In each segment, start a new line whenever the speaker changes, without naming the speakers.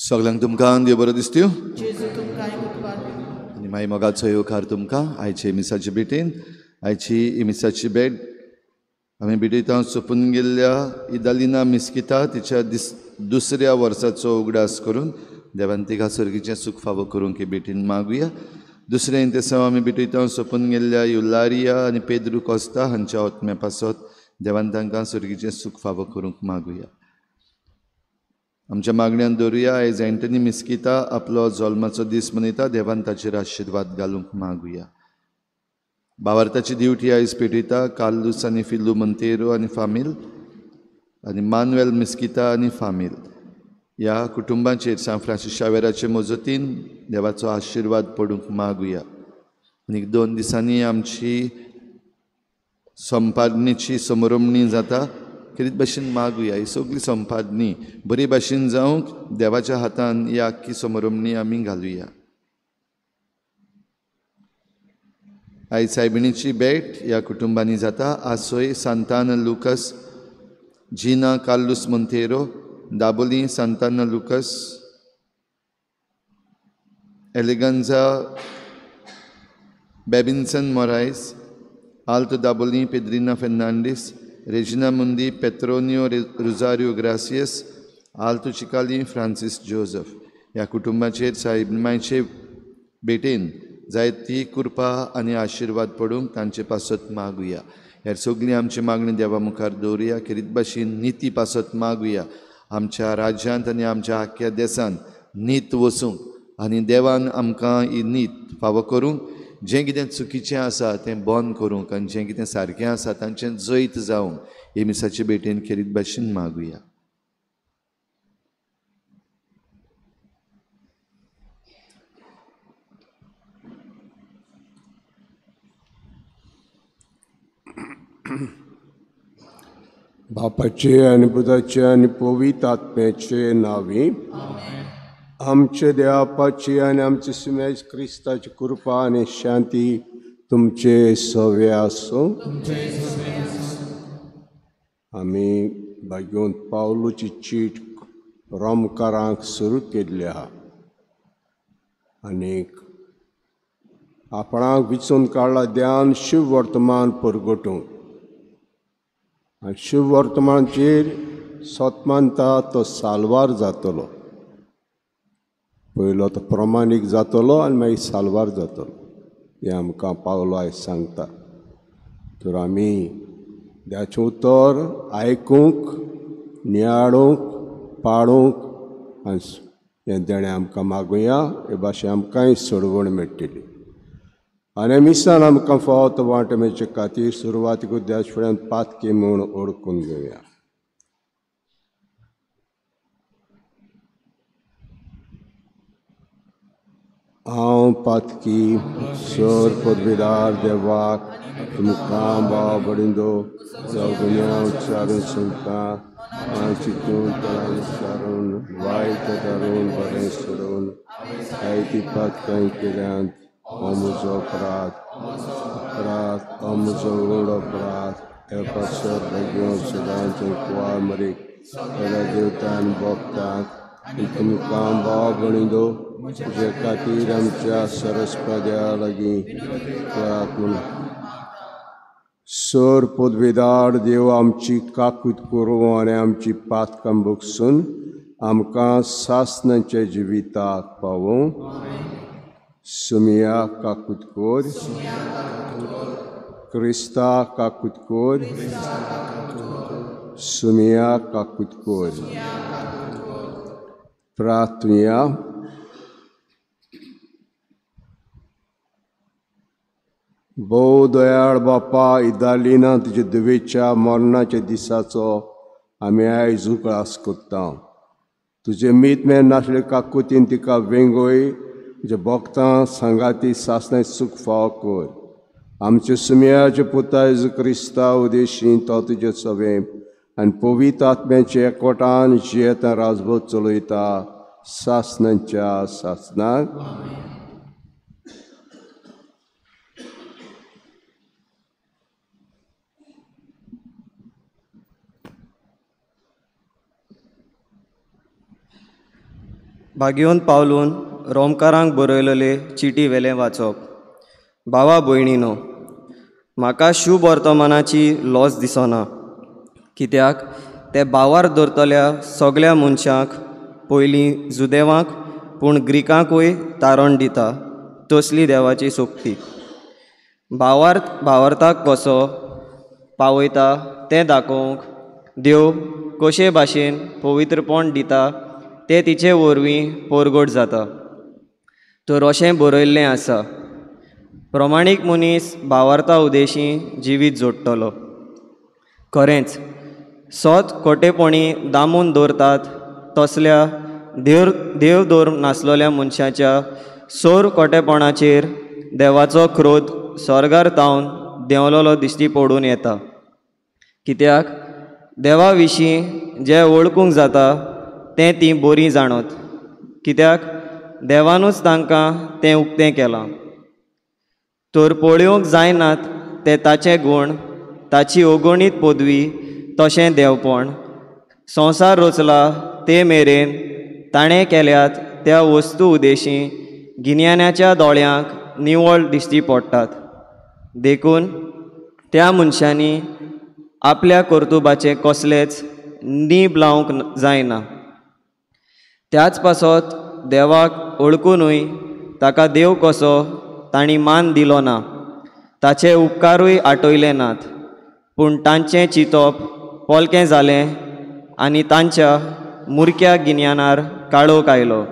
सगळ्यांक तुमकां देव बरो दिसत्यो
जेजू तुमकां मुखार
आनी मागीर मोगाचो येवकार तुमकां आयचे मिसाचे भेटेन आयची ही मिसाची भेट आमी भेटयता सोंपून गेल्ल्या इदालिना मिस्किता तिच्या दुसऱ्या वर्साचो उगडास करून देवान तिका सर्गीचें सूख फावो करूंक ही भेटीन मागुया. दुसरें इंतेसांव आमी भेटयता सोंपून गेल्ल्या युलारिया आनी पेद्रू कोस्ता हांच्या ओतम्या पासत देवान तांकां सर्गीचें सूख फावो करूंक मागुया. आमच्या मागण्यांत दवरुया आयज एंटनी मिस्किता आपलो जल्माचो दीस मनयता. देवान ताचेर आशिर्वाद घालूंक मागुया. भावार्थाची दिवटी आयज पेटयता कार्लूस आनी फिल्लू मोंतेरो आनी फामील आनी मानुएल मिस्किता आनी फामील ह्या कुटुंबाचेर सान फ्रांसीस शावेराचे मजतीन देवाचो आशिर्वाद पडूंक मागुया. आनी 2 दिसांनी आमची संपादनेची समारंभणी जाता. कितें भाशेन मागुया ही सगळी संपादनी बरे भाशेन जावंक देवाच्या हातान ही आख्खी समारंभणी आमी घालुया. आयज सायबिणीची भेट ह्या कुटुंबांनी जाता. आसोय सांताना लुकस, जिना कार्लूस मोंतेरो, दाबोली सांताना लुकस, एलिगांजा बेबिन्सन मोरायस, आल्तो दाबोली पेद्रिना फेर्नांडीस, रेजिना मुंदी पेत्रोनियो रोजारियो ग्रासियस, आल्तो चिकाली फ्रांसीस जोसेफ ह्या कुटुंबाचेर सायबिणीचे भेटेन जायती कृपा आनी आशिर्वाद पडूंक तांचे पासत मागुया. हेर सगळी आमची मागणी देवा मुखार दवरुया. किरीत भाशेन निती पासत मागुया. आमच्या राज्यांत आनी आमच्या आख्ख्या देशांत नीत वसूंक आनी देवान आमकां ही नीत फावो करूंक जें कितें चुकीचें आसा तें बंद करूंक आनी जें कितें सारकें आसा तांचें जैत जावंक हे मिसाचे भेटेन खेरीत भाशेन मागुया.
बापाचे आनी पुताचे आनी पवित्र आत्म्याचे नांवी आमचे देवापाची आनी आमचे सुमेज क्रिस्ताची कृपा आनी शांती तुमचे सवे आसूं. आमी भाग्योन पावलूची चीट रोमकारांक सुरू केल्ली आहा आनीक आपणाक विचून काडला ध्यान शिव वर्तमान परगटूंक आनी शिव वर्तमानचेर सोतमानता तो सालवार जातलो. पयलो तो प्रमाणीक जातलो आनी मागीर सालवार जातलो हें आमकां पावलो आयज सांगता. तर आमी देवाचें उतर आयकूंक, नियाळूंक, पाळूंक आनी हें देणें आमकां मागुया. हे भाशेन आमकांय सोडवण मेळटली. आनी मिसान आमकां फावत वांटमेचे खातीर सुरवातीकूच देवाचे फुड्यान पातकी म्हूण ओळखून घेवया. हांव पातकी सर पदवीदार देवाक तुमकां भाव बडिंदो सगळ्या उच्चारून सांगता. चिंतून तळान विचारून वायट धरून बरें सोडून जायती पातकां केल्यांत हो म्हजो अपराध हो म्हजो व्हड अपराध. हे पासत बेगीन सदांचें कुवाळ मरीक सगळ्या देवतांनी भोगतात. तुमकां भाव बडिंदो जे खातीर आमच्या सरस्पद्या लागीं करात म्हूण सर पदवीदार देव आमची काकूट करूं आनी आमची पातकां भोगसून आमकां सासणाच्या जिविताक पावूं. सुमिया काकूट कोर, क्रिस्ता काकूट कोर, सुमिया काकूट कोर. प्रार्थुया. भोव दयाळ बापा, इदालिना तुजे दुवेच्या मरणाच्या दिसाचो आमी आयज उगडास करता. तुजे मीत मेळ नासले काकुतीन तिका वेंगोय तुजे भक्तां सांगाती सासणाचें सूख फावो कर. आमचे सुमयाचे पुता जेजू क्रिस्ता उदेशी तो तुजे सवे आनी पवित्र आत्म्याचे एकवटान जियेता राजभोग चलयता सासणांच्या सासणाक.
भाग्योन पावलून रोमकारांक बरयलेले चिटी वेलें वाचप. भावा भयणीनो, म्हाका शुभ वर्तमानाची लॉस दिसना, कित्याक ते भावार धरतल्या सगळ्या मनशांक पयलीं जुदेवांक पूण ग्रीकांकूय तारण दिता तसली देवाची सोबती. भावार्थाक कसो पावयता तें दाखोवंक देव कशे भाशेन पवित्रपण दिता तें तिचे वरवीं परगट जाता. तर अशें बरयल्लें आसा, प्रमाणीक मनीस भावार्था उदेशीं जिवीत जोडटलो. खरेंच सत खोटेपणी दामून दवरतात तसल्या देव दवर नासलेल्या मनशाच्या सोर खोटेपणाचेर देवाचो क्रोध स्वर्गार तावन देंवलोलो दिश्टी पडून येता. कित्याक देवा विशीं जें वळखूंक जाता तें तीं बरीं जाणत, कित्याक देवानूच तांकां तें उक्तें केलां. तर पळोवंक जायनात ते ताचे गूण, ताची अगणीत पदवी, तशें देवपण. संवसार रचला ते मेरेन ताणें केल्यात त्या वस्तू उदेशीं गिन्यान्याच्या दोळ्यांक निवळ दिश्टी पडटात. देखून त्या मनशांनी आपल्या कर्तुबाचें कसलेंच नीब लावंक जायना. त्याच पासत देवाक ओळखूनय ताका देव कसो तांणी मान दिलो ना, ताचे उपकारूय आटयले नात, पूण तांचें चिंतप पोलकें जालें आनी तांच्या मुरक्या गिन्यानार काळोख आयलो.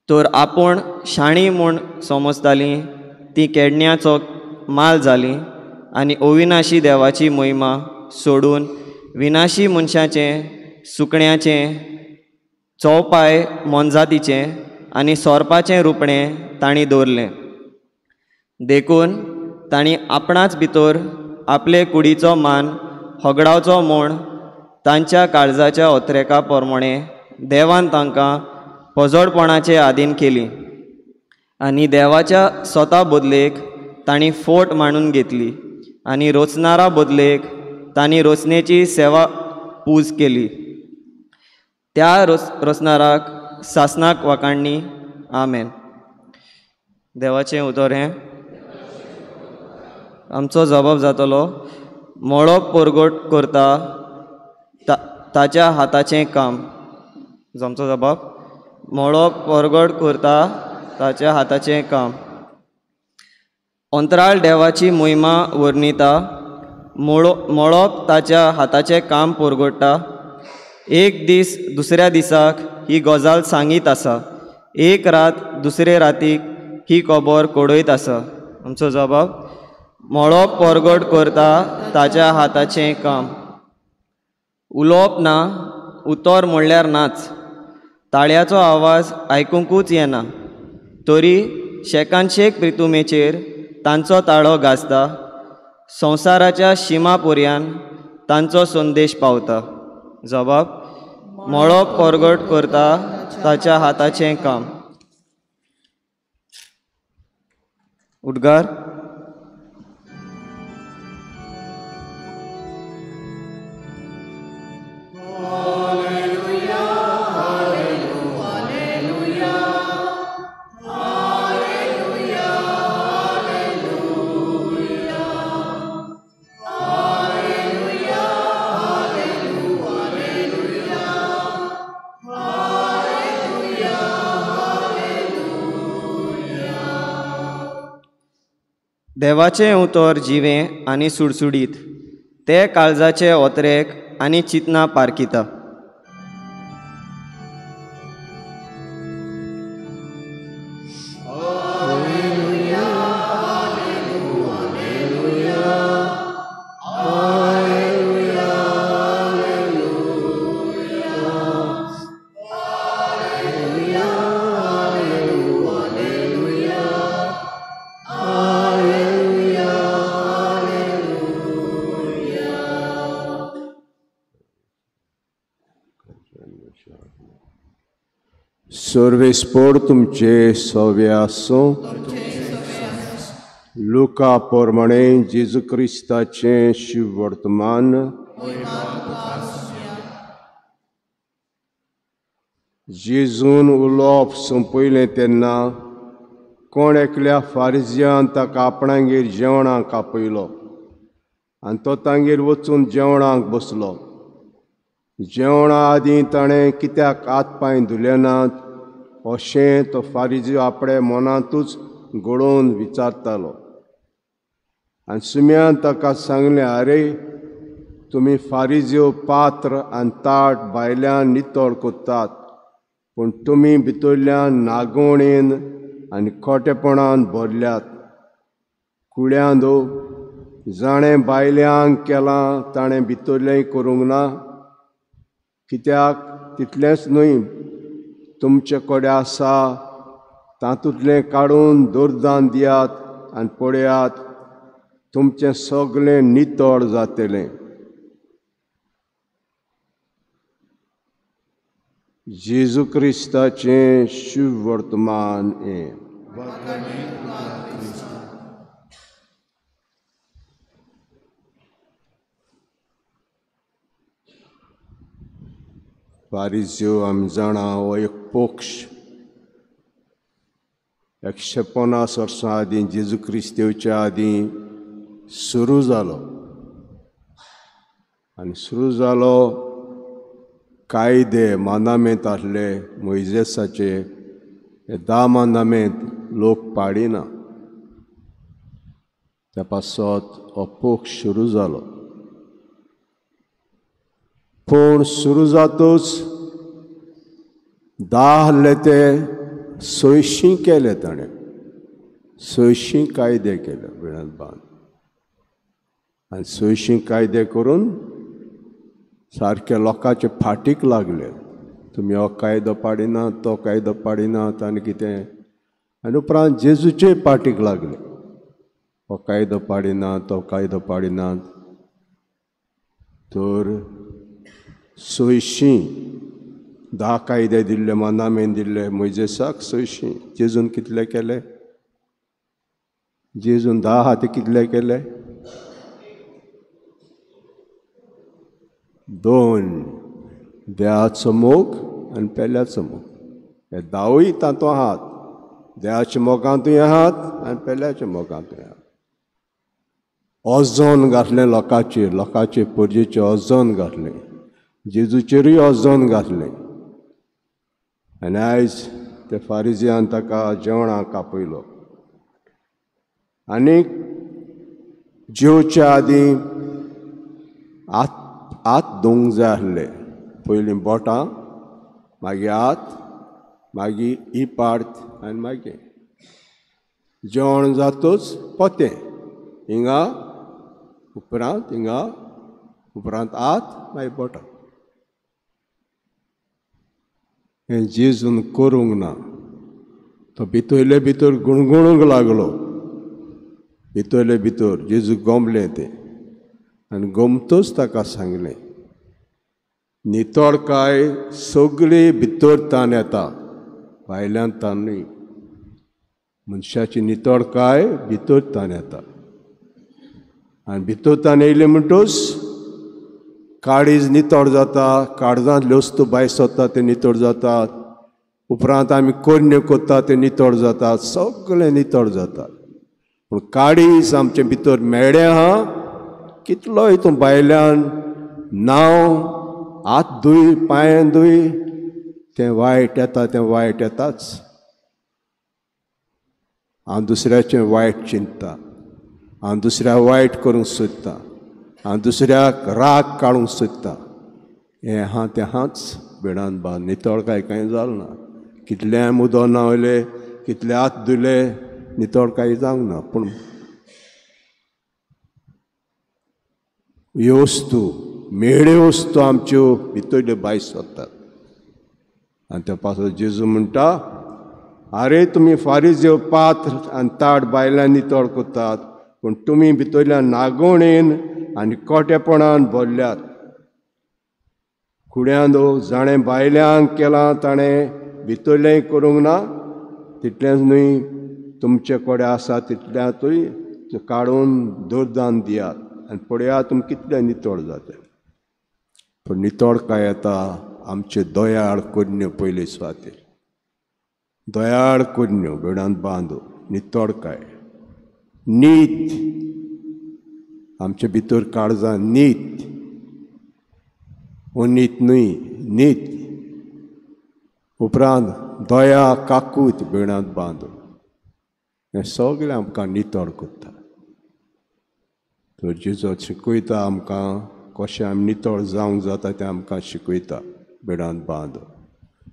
तर आपूण शाणीं म्हूण समजतालीं तीं केडण्याचो माल जालीं आनी अविनाशी देवाची महिमा सोडून विनाशी मनशाचें, सुकण्याचें, चोवपाय मोनजातीचें आनी सोरपाचें रुपणें तांणी दवरलें. देखून तांणी आपणाच भितर आपले कुडीचो मान होगडावचो म्हूण तांच्या काळजाच्या ओत्रेका प्रमाणें देवान तांकां पोजोडपणाचे आदीन केली आनी देवाच्या स्वता बदलेक तांणी फोट मांडून घेतली आनी रचणारा बदलेक तांणी रचनेची सेवा पूज केली. त्या रचणाराक सासनाक वाकाणणी. आमेन. देवाचें उतर हें. आमचो जबाब जातलो, मळब परगट करता ताच्या हाताचें काम. आमचो जबाब, मळब परगट करता ताच्या हाताचें काम. अंतराळ देवाची महिमा वर्णिता, मळब ताच्या हाताचें काम परगडटा. एक दीस दुसऱ्या दिसाक ही गजाल सांगीत आसा, एक रात दुसरे रातीक ही खबर कळयत आसा. आमचो जबाब, मळब परगट करता ताच्या हाताचें काम. उलोवप ना, उतर म्हणल्यार नाच. ताळयाचो आवाज आयकुंकूच येना, तरी शेकानशेक प्रितुमेचेर तांचो ताळो गाजता. संवसाराच्या शिमा पर्यान तांचो संदेश पावता. जबाब, मळब परगट करता ताच्या हाताचें काम. उद्गार. देवाचें उतर जिवें आनी सुडसुडीत, ते काळजाचे ओत्रेक आनी चिंतना पारखिता.
सर्वेस्पोर तुमचे सवे आसूं. लुका प्रमाणे जेजू क्रिस्ताचें शुभ वर्तमान. जेजून उलोवप सोंपयलें तेन्ना कोण एकल्या फारिजियान ताका आपणांगेर जेवणाक आपयलो आनी तो तांगेर वचून जेवणाक बसलो. जेवणा आदीं ताणें कित्याक हात पांय धुले नात अशें तो फारिजी आपणे मनांतूच घडोवन विचारतालो. आनी सुम्यान ताका सांगलें, आरे तुमी फारिजियो पात्र आनी ताट भायल्यान नितळ कोत्तात, पूण तुमी भितरल्यान नागवणेन आनी खोटेपणान भरल्यात. कुड्यांदो जाणें भायल्यांक केलां ताणें भितरलेंय करूंक ना. कित्याक तितलेंच न्हय, तुमचे कडेन आसा तातूंतलें काडून दुर्दान दियात आनी पळयात तुमचें सगळें नितळ जातलें. जेजू क्रिस्ताचें शुभ वर्तमान हें. फारिजियो आमी जाणा हो एक पक्ष 150 वर्सां आदीं जेजू क्रिस्तेवच्या आदीं सुरू जालो. आनी सुरू जालो कायदे मांदामेंत आसले मोइजेसाचे, हे 10 मांदामेंत लोक पाडिना. त्या पासत हो पक्ष सुरू जालो. पूण सुरू जातूच 10 आहले ते 600 केले. ताणें 600 कायदे केले विणात बांद. आनी 600 कायदे करून सारके लोकांचे फाटीक लागले. तुमी हो कायदो पाडिनात, तो कायदो पाडिनात आनी कितें. आनी उपरांत जेजूचे फाटीक लागले. हो कायदो पाडिनात, तो कायदो पाडिनात. तर 610 कायदे दिल्ले, मांदामेंत दिल्ले मोइजेसाक 600. जेजून कितले केले? जेजून 10 आहा ते कितले केले? 2. देवाचो मोग आनी पेल्याचो मोग. हे 10य तातूंत आहात. देवाच्या मोगांतूय आहात आनी पेल्याच्या मोगांतूय आहात. ओजोन घातलें लोकांचेर, लोकांचे परजेचेर ओजोन घातलें. जेजूचेरूय ओजोन घातलें. आनी आयज ते फारिजियान ताका जेवणाक आपयलो. आनीक जेवच्या आदीं हात धुवंक जाय आसले. पयलीं बोटां, मागीर हात, मागीर इपार्थ आनी मागीर जेवण जातूच पोतें. हिंगा उपरांत, हिंगा उपरांत हात, मागीर बोटां. हें जेजून करूंक ना. तो भितरले भितर गुणगुणूंक लागलो. भितरले भितर जेजू गोमलें तें. आनी गोमतूच ताका सांगलें, नितळकाय सगळी भितर तान येता, भायल्यान तान न्हय. मनशाची नितळकाय भितर तान येता. आनी भितर तान येयले म्हणटूच काळीज नितळ जाता, काळजांतल्यो वस्तू भायर सरता ते नितळ जातात. उपरांत आमी कोन्यो कोत्ता ते नितळ जातात. सगळें नितळ जाता. पूण काळीज आमचे भितर मेळ्ळें आहा. कितलोय तूं भायल्यान नांव, हात धुय, पांय धुय, तें वायट येता, तें वायट येताच. हांव दुसऱ्याचें वायट चिंत्ता, हांव दुसऱ्याक वायट करूंक सोदतां, हांव दुसऱ्याक राग काडूंक सोदतां. हें आहा तें आहाच भिणान बांद. नितळकाय कांय जालें ना. कितलें उदक न्हांवलें, कितले हात धुले, नितळकाय जावंक ना. पूण ह्यो वस्तू, मेळ्ळ्यो वस्तू आमच्यो भितरल्यो भायर सरतात. आनी त्या पासून जेजू म्हणटा, आरे तुमी फारिजियो पात्र आनी ताट भायल्यान नितळ कोत्तात, पूण तुमी भितरल्यान नागवणेन आनी खोटेपणान भरल्यात. कुड्यांदो जाणें भायल्यांक केलां ताणें भितरलेंय करूंक ना. तितलेंच न्हय, तुमचे कडेन आसा तितल्यांतूय काडून दुर्दान दियात आनी पळयात तुमी कितले नितळ जाता. पूण नितळकाय येता आमचे दोयाळ कन्यो पयले सुवातेर. दोयाळ कन्यो बिडांत बांदू नितळकाय नीत आमचे भितर काळजां नीत उनीत न्हय नीत उपरांत दोया काकूत बिडांत बांदू हें सगळें आमकां नितळ करता. तर जेजो शिकयता आमकां कशें आमी नितळ जावंक जाता तें आमकां शिकयता बिडांत बांदू.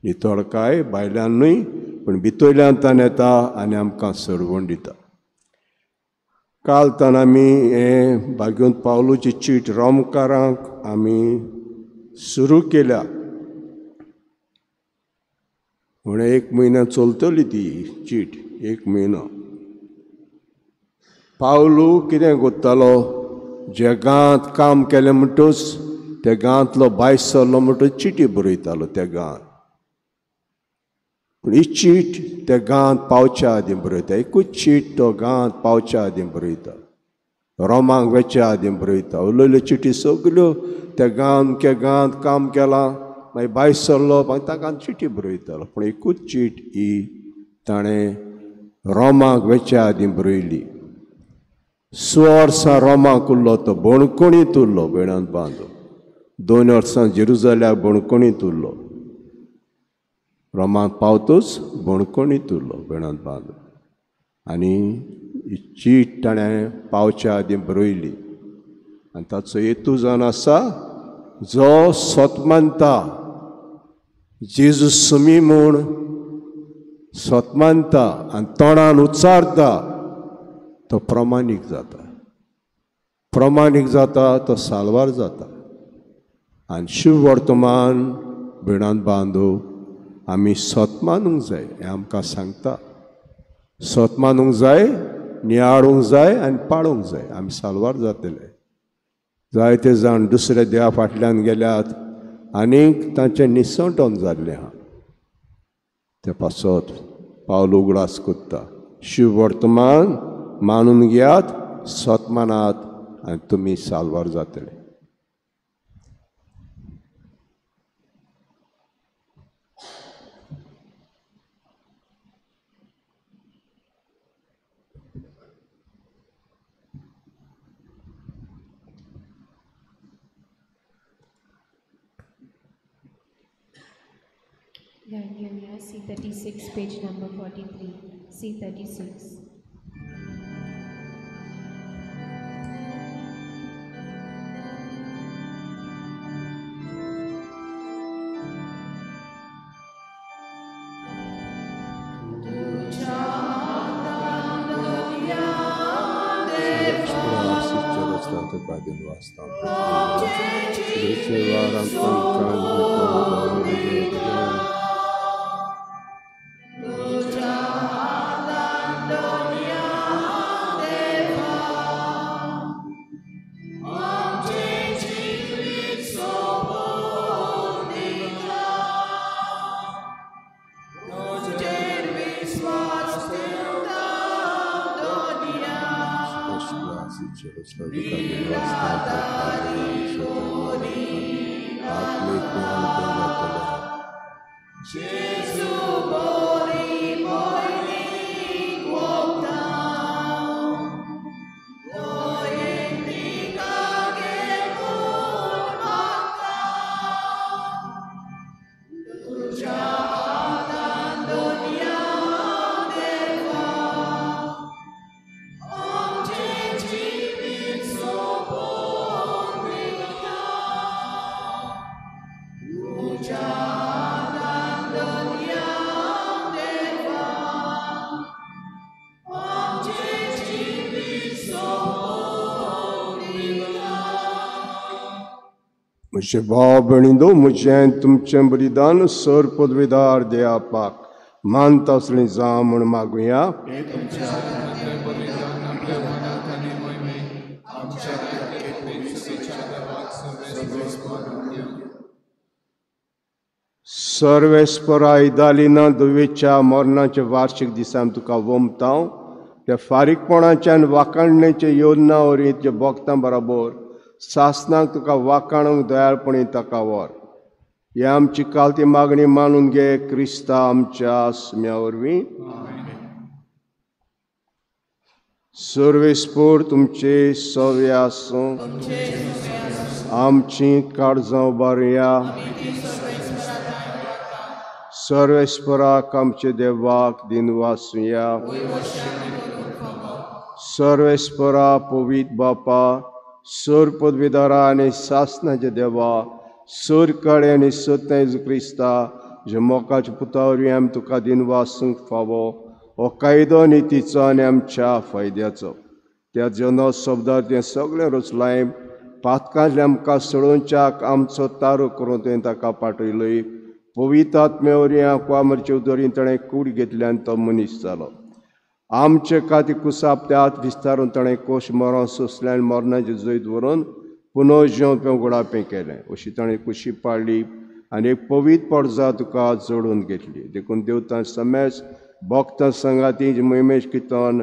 नितळकाय भायल्यान न्हय पूण भितरल्यान येता आनी आमकां सोडवण दिता. काल तान आमी हें भाग्यवंत पावलोची चीट रोमकारांक आमी सुरू केल्या. म्हण 1 म्हयनो चलतली ती चीट 1 म्हयनो. पावलू कितें करतालो जे गांवांत काम केलें म्हणटच त्या गांवांतलो भायर सरलो म्हणटच चिटी बरयतालो त्या गांवांत. पूण ही चीट त्या गांवांत पावच्या आदीं बरयता. एकूच चीट तो गांवांत पावच्या आदीं बरयता. रोमांक वेच्या आदीं बरयता. उरलेल्यो चिटी सगल्यो त्या गांवांत काम केलां मागीर भायर सरलो मागीर ताका चिटी बरयतालो. पूण एकूच चीट ही ताणें रोमांक वेच्या आदीं बरयली. 6 वर्सां रोमांक उरलो तो बणकणींत उरलो बिडांत बांदू. 2 वर्सां जेरुजाल्याक बणकणींत उरलो. रोमांक पावतच बणकणींत उरलो बिडांत बांदू. आनी ही चीट ताणें पावच्या आदीं बरयली. आनी ताचो हेतू जावन आसा जो स्वतमानता जेजू समी म्हूण स्वतमानता आनी तोंडान उच्चारता तो प्रमाणीक जाता. प्रमाणीक जाता तो साल्वार जाता. आनी शुभ वर्तमान बिडांत बांदू आमी स्वतमानूंक जाय हें आमकां सांगता. स्वतमानूंक जाय, नियाळूंक जाय आनी पाळूंक जाय. आमी साल्वार जातले. जायते जाण दुसऱ्या देवा फाटल्यान गेल्यात आनीक तांचें निसंटोन जाल्लें आहा. ते पासत पावल उगडास कोत्ता. शुभ वर्तमान मानून घेयात, स्वतमानात आनी तुमी साल्वार जातले.
Ganglia, C36, page number 43, C36.
म्हजे भाव भयणींनो, म्हजें तुमचें बलिदान सर पदवीदार देवापाक मानता असलें जावं म्हूण मागुया. सर्वेस्परा इदालिना दुवेच्या मरणाच्या वार्षिक दिसान तुका वमतांव त्या फारीकपणाच्या आनी वाखाणणेच्या योजना वरीं जे भक्तां बरोबर सासनाक तुका वाकाणूंक दयाळपणी ताका व्हर. ही आमची कालती मागणी मानून घे क्रिस्ता आमच्या सुम्या वरवीं. सर्वेस्पोर तुमचे सव्य आसूं. आमची काळजां उबारया. सर्वेस्पराक आमचे देवाक दिन वासुया. सर्वेस्परा पवित्र बापा, सर पदवीदारा आनी सासनाचे देवा, सर काळे आनी सत्य जेजू क्रिस्ता, जे मोगाच्या पुता वरवीं आमी तुका दिन वासूंक फावो, हो कायदो नितीचो आनी आमच्या फायद्याचो. त्या जनो शब्दार तें सगळें रचलाय पातकांतले आमकां सोडोवच्याक आमचो तारो करून तुवें ताका पाठयलोय. पवित्र आत्मे वरवीं आंकवामरचे उदरीं ताणें कूड घेतल्यान तो मनीस जालो. आमचे खातीर कुसाप ते हात विस्तारून ताणें कोश मरण सोंसलें आनी मरणाचे जैत व्हरून पुनर्जीवन पे उगडापें केलें. अशी ताणें कुशी पाळली आनी एक पवित्र पडजा तुका जोडून घेतली. देखून देवतां समेज भक्तां संगाती मोहिमेश कितन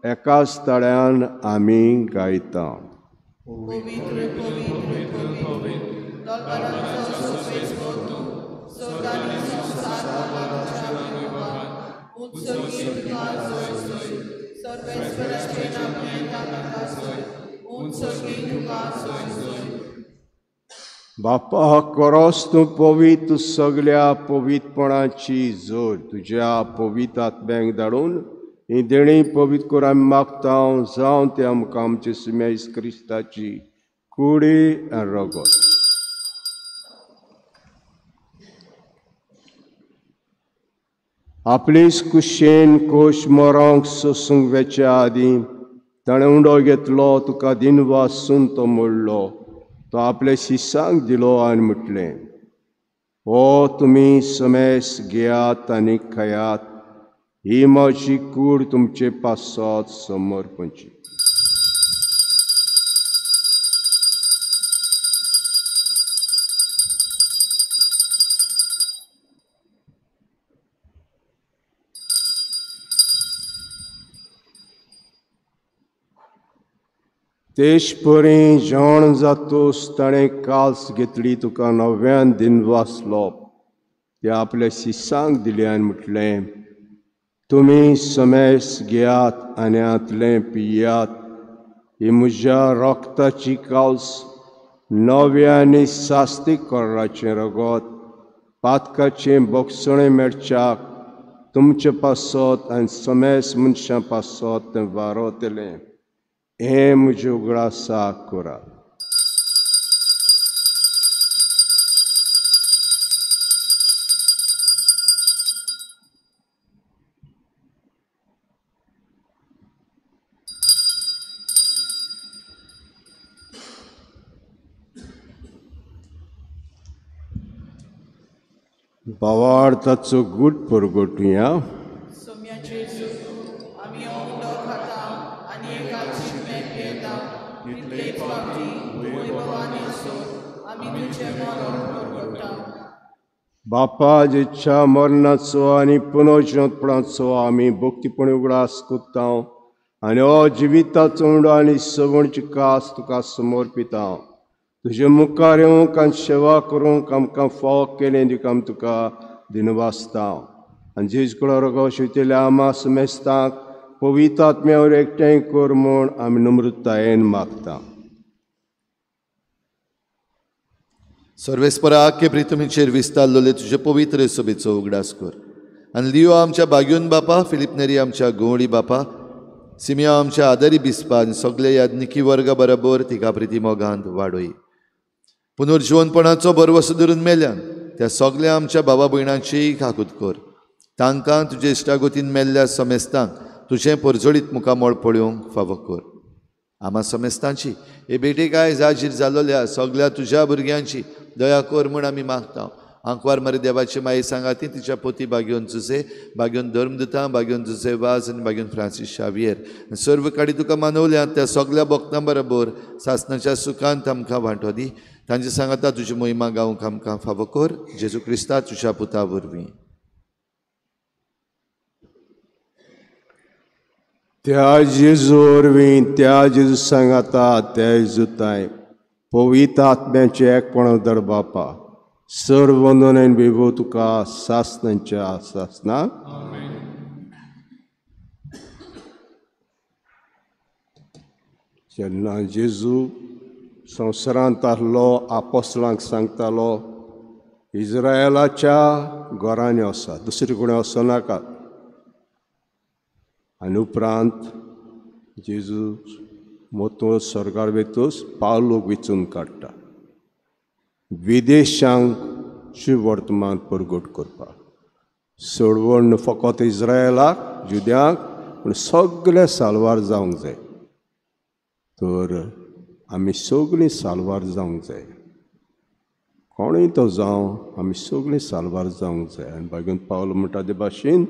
एकाच तळ्यान आमी गायता. बापा खरोच तूं पवित्र, तूं सगळ्या पवित्रपणाची जोर तुज्या पवित्र आत्म्याक धाडून ही देणी पवित्र करून आमी मागता. जावं ते आमकां आमचे सुम्या क्रिस्ताची कुडी आनी रगत. आपलीच कुशेन कोश मरोंक सोसूंक वेच्या आदीं ताणें उंडो घेतलो, तुका दिन वासून तो मोडलो. तो आपल्या शिश्यांक दिलो आनी म्हटलें, हो तुमी समेस घेयात आनी खायात. ही म्हजी कूड तुमचे पासत समर्पणची. तेश परी जेवण जातोस ताणें काल्स घेतली, तुका नव्यान दिन वासलो. ते आपल्या शिश्यांक दिले आनी म्हटलें, तुमी समेस घेयात आनी आतलें पियात. ही म्हज्या रोगताची काल्स, नव्या आनी सास्तीक कोर्राचें रगत, पातकाचें बोगसणें मेळच्याक तुमचे पासत आनी समेस मनशां पासत तें वारयतलें. हें म्हजे उगडासाक करात. भावार्थाचो गूट परगटुया.
सोम्याचे आमी ओंडो खाता आनी एकाची मेट घेता. इतलेच फावटी वैभवान असो आमी तुजें मरण परगटा.
बापा जेच्या मरणाचो आनी पुनर्जीवनपणाचो आमी भक्तीपणी उगडास कोत्ता आनी हो जिविताचो उंडो आनी सगळची कास तुका समर्पिता. तुजे मुखार येवंक आनी सेवा करूंक आमकां फाव केलें दिवंक आमी तुका दिनवासता. आनी जेज कडो रगो शिवतेल्या आमा समेस्तांक पवित्र आत्म्यावर एकठांय कर म्हूण आमी नम्रतायेन मागता.
सर्वेस्परा आख्खे प्रितमीचेर विस्तारलोले तुजे पवित्र सभेचो उगडास कर. आनी लिओ आमच्या बाग्योन बापा, फिलिप नेरी आमच्या गोवळी बापा, सिमिया आमच्या आदारी बिस्पा आनी सगळे याज्ञिकी वर्गा बरोबर तिका प्रिती मोगांत वाडोय. पुनर्जीवनपणाचो बरवसो धरून मेल्यान त्या सगळ्या आमच्या भावा भयणांची काकूत कर. तांकां तुजे इश्टागोतीन मेल्ल्या समेस्तांक तुजें परजळीत मुखामोळ पळोवंक फावो कर. आमा समेस्तांची हे बेटेकाय जाजीर जालोल्या सगळ्या तुज्या भुरग्यांची दया कर म्हूण आमी मागता. आंकवार मरे देवाची माई सांगाती तिच्या पोती बाग्योन जुसे, बाग्योन धर्मदुतां, बाग्योन जुसे वाज आनी बाग्योन फ्रांसीस शावियर सर्व काडी तुका मानवल्या त्या सगळ्या भक्तां बरोबर सासणाच्या सुखांत आमकां वांटो दी. तांचे सांगाता तुजी मोहिमा गावंक आमकां फावो कर. जेजू क्रिस्ता तुज्या पुता वरवीं. त्या जेजू वरवीं, त्या जेजू सांगाता त्या जेजुताय
पवित्र आत्म्याचे एकपण दर बापा सर्व वंदनेन विभो तुका सासनांच्या सासनाक जेन्ना जेजू संवसारांत आहलो आपोस्तलांक सांगतालो इस्रायलाच्या घरांनी वसा दुसरे कोणी वचो नाका आनी उपरांत जेजू मोतो स्वर्गार वेतूस पावलोक वेचून काडटा विदेशांक शुभ वर्तमान परगट करपाक सोडवण फकत इस्रायलाक जुद्यांक पूण सगळे सालवार जावंक जाय तर आमी सगळीं सालवार जावंक जाय कोणूय तो जावं आमी सगळीं सालवार जावंक जाय आनी बागून पावलो म्हणटा ते भाशेन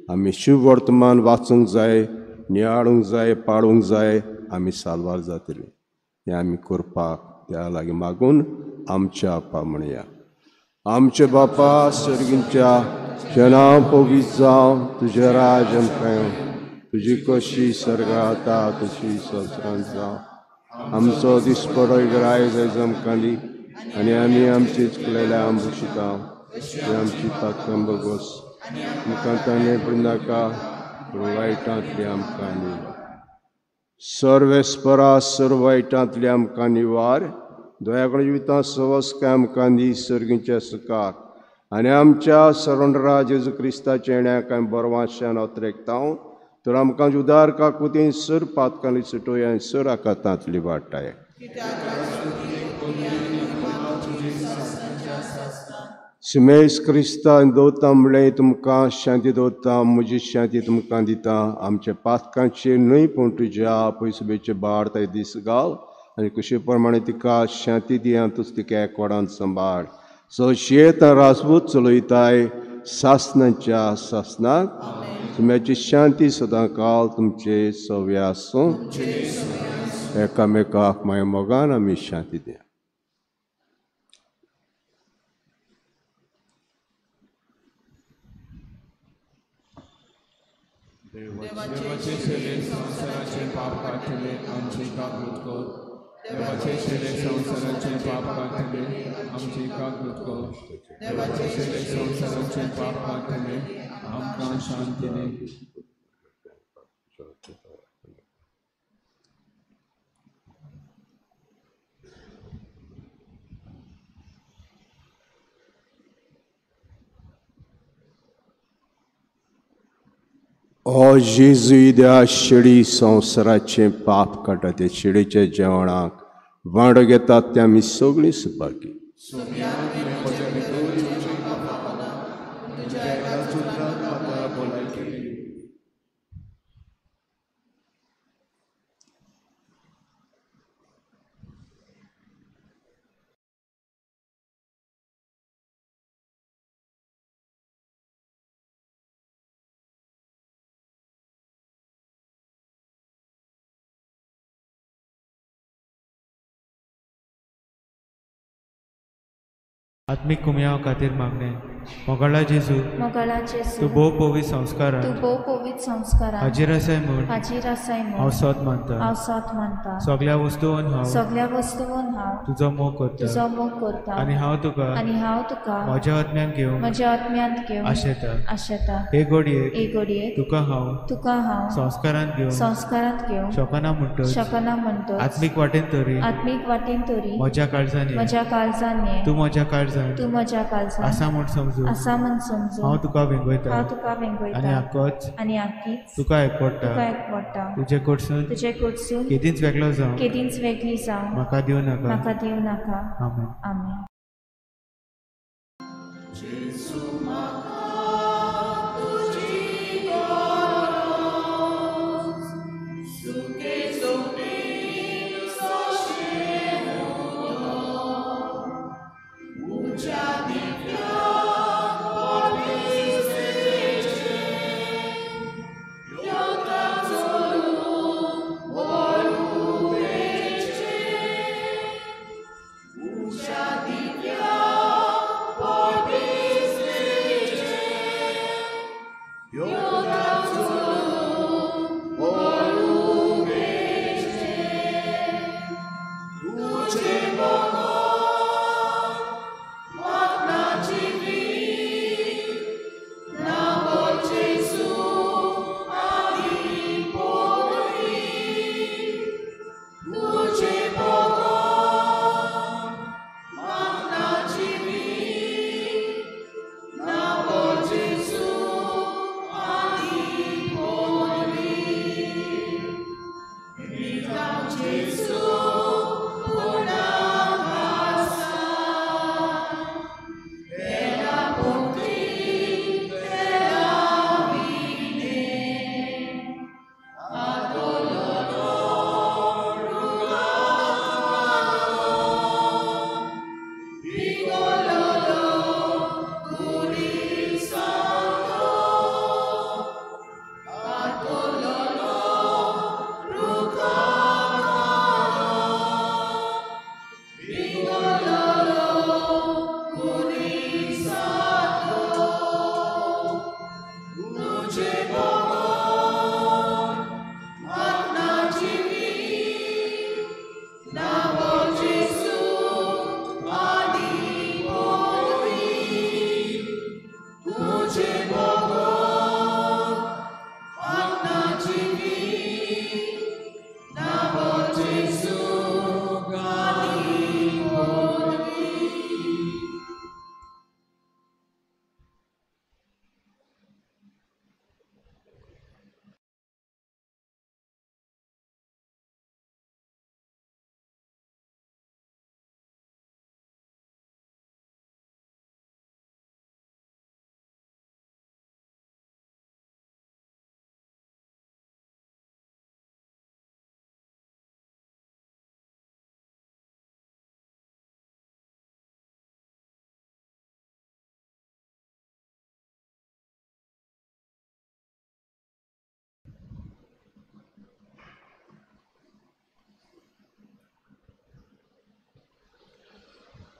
आमी शुभ वर्तमान वाचूंक जाय नियाळूंक जाय पाळूंक जाय आमी सालवार जातलीं हें आमी करपाक त्या लागीं मागून आमच्या आपा म्हणया आमचे बापा सर्गींच्या नांव पवित्र जावं तुजें राज आमकां तुजी कशी सर्गांत तशी संवसारांत जावं आमचो दिसपडो आयज आमकां दी आनी आमी आमची चुकलेल्या आमकां आमची पातकां बगोस आमकां ताणें नाका वायटांतली आमकां न्ही सर्वेस्परा सर्व वायटांतली आमकां निवार दयाकडे जिवितां सवस काय आमकां दी सर्गींच्या सुखाक आनी आमच्या सरोंडरा जेजू क्रिस्ताच्या येण्याक काय बरवाशान अत्रेकतांव तर आमकां उदार काकुतीन सर पातकांनी सुटोय आनी सर आकातांतली वाटाय सिमेस क्रिस्ता दोता म्हणलें तुमकां शांती दोता म्हजी शांती तुमकां दिता आमच्या पातकांचेर न्हय पूण तुज्या पयसुबेचे बाळ ते दीस घाल आनी कशे प्रमाणे तिका शांती दिया तुज तिका एकवडान सांबाळ सो शेत राजपूत चलयताय सासनांच्या सासनाक तुमची शांती सदां काल तुमचे सव्य आसूं एकामेकाक माय मोगान आमी शांती दिया
देवाचे शेले संसाराचे पाप काढले आमची काकृत कर देवाचे शेले संसाराचे पाप काढले आमची काकृत कर देवाचे शेले संसाराचे पाप काढले आमकां शांतीने
ओ जेजू त्या शिडी संवसाराचें पाप काडटा ते शिडीच्या जेवणाक वांड घेतात ते आमी सगळीं सुपाकी
आत्मिक कुमयाव खातीर मागणे मोगळा जेजू तूं भोव पवित्र संस्कारान हाजीर आसाय म्हूण हांव सत मानता सगळ्या वस्तूंवन हांव तुजो मोग करता आनी हांव तुका म्हज्या आत्म्यान घेवन आशेता हे घडयेक तुका हांव संस्कारांत घेवन शकना म्हणटच आत्मीक वाटेन तरी म्हज्या काळजांनी तूं म्हज्या काळजांत आसा म्हूण समजू हांव तुका वेंगयता आनी आख्खीच तुका एकवडटा तुजे कडसून केदींच वेगळी जावं म्हाका दिवं नाका आमेन
Por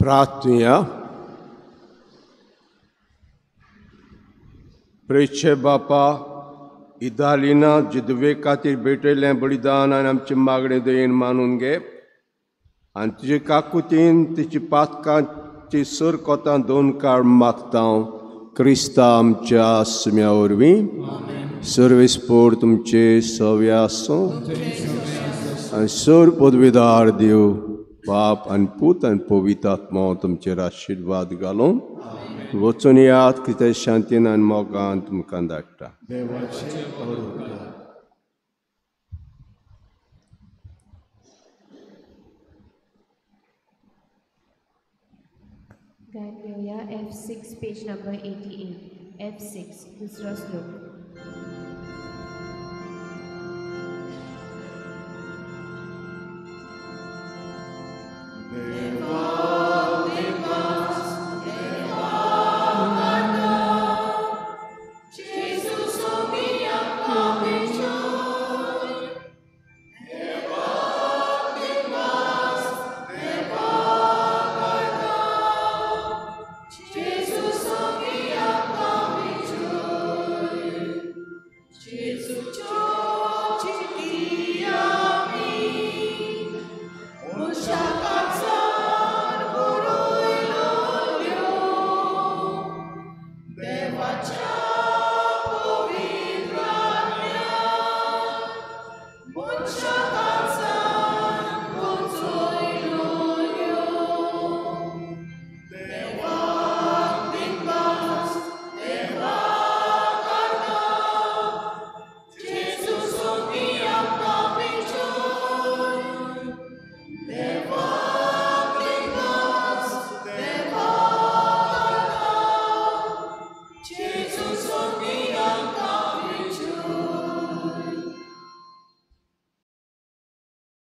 प्रार्थना प्रेचे बापा इदालिना जिदवे खातीर भेटयल्लें बलिदान आनी आमची मागणी दयेन मानून घे आनी तुजे काकुतीन तिची पातकांची सर कोतां दोन काळ मागता क्रिस्ता आमच्या आस्म्या वरवीं सर्वेस्पोर तुमचे सव्या आसूं आनी सर पदवीदार देव बाप आनी पूत आनी पवित्र आत्मा तुमचेर आशिर्वाद घालून वचून यात कितें शांतीन आनी मोगान तुमकां धाडटा.
गायन घेऊया F6 पेज नंबर 88. F6 दुसरा श्लोक.
Amen.